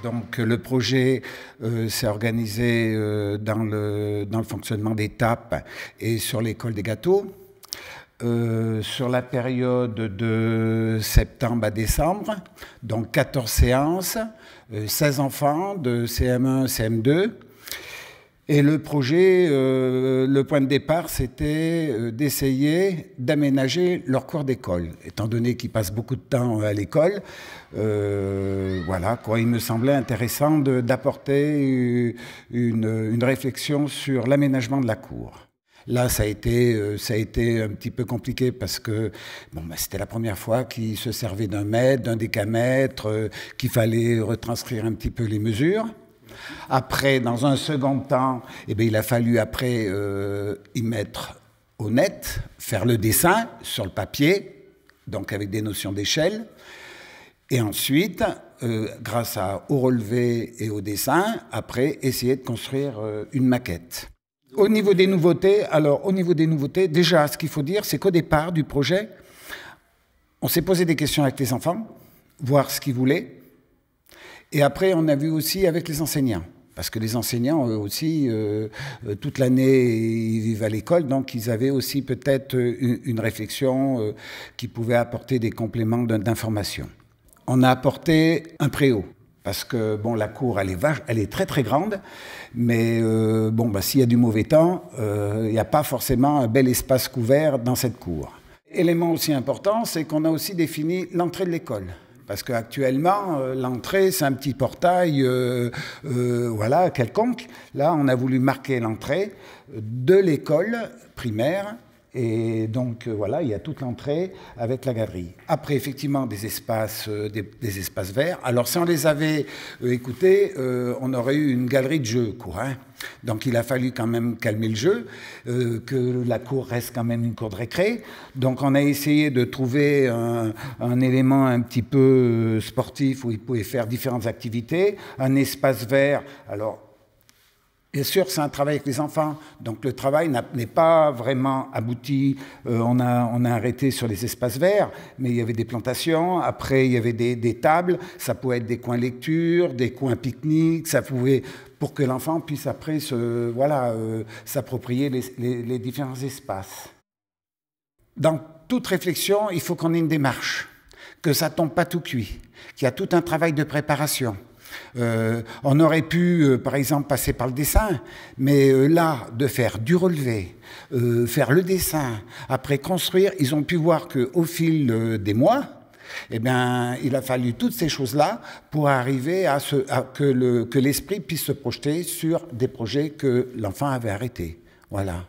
Donc le projet s'est organisé dans le fonctionnement d'étapes et sur l'école des gâteaux. Sur la période de septembre à décembre, donc 14 séances, 16 enfants de CM1, CM2. Et le projet, le point de départ, c'était d'essayer d'aménager leur cours d'école. Étant donné qu'ils passent beaucoup de temps à l'école, voilà, quoi, il me semblait intéressant d'apporter une réflexion sur l'aménagement de la cour. Là, ça a été un petit peu compliqué parce que bon, c'était la première fois qu'ils se servaient d'un mètre, d'un décamètre, qu'il fallait retranscrire un petit peu les mesures. Après, dans un second temps, il a fallu après y mettre au net, faire le dessin sur le papier, donc avec des notions d'échelle. Et ensuite, grâce au relevé et au dessin, après, essayer de construire une maquette. Au niveau des nouveautés, déjà, ce qu'il faut dire, c'est qu'au départ du projet, on s'est posé des questions avec les enfants, voir ce qu'ils voulaient. Et après, on a vu aussi avec les enseignants. Parce que les enseignants, eux aussi, toute l'année, ils vivent à l'école, donc ils avaient aussi peut-être une réflexion qui pouvait apporter des compléments d'information. On a apporté un préau. Parce que bon, la cour, elle est très très grande, mais s'il y a du mauvais temps, il n'y a pas forcément un bel espace couvert dans cette cour. Élément aussi important, c'est qu'on a aussi défini l'entrée de l'école. Parce qu'actuellement, l'entrée, c'est un petit portail voilà, quelconque. Là, on a voulu marquer l'entrée de l'école primaire. Et donc, voilà, il y a toute l'entrée avec la galerie. Après, effectivement, des espaces verts. Alors, si on les avait écoutés, on aurait eu une galerie de jeux, quoi. Hein. Donc, il a fallu quand même calmer le jeu, que la cour reste quand même une cour de récré. Donc, on a essayé de trouver un élément un petit peu sportif où ils pouvaient faire différentes activités. Un espace vert. Alors, bien sûr, c'est un travail avec les enfants, donc le travail n'est pas vraiment abouti. On a arrêté sur les espaces verts, mais il y avait des plantations, après il y avait des tables, ça pouvait être des coins lecture, des coins pique-nique, ça pouvait, pour que l'enfant puisse après s'approprier les différents espaces. Dans toute réflexion, il faut qu'on ait une démarche, que ça ne tombe pas tout cuit, qu'il y a tout un travail de préparation. On aurait pu, par exemple, passer par le dessin, mais là, de faire du relevé, faire le dessin, après construire, ils ont pu voir qu'au fil des mois, il a fallu toutes ces choses-là pour arriver à que l'esprit puisse se projeter sur des projets que l'enfant avait arrêtés. Voilà.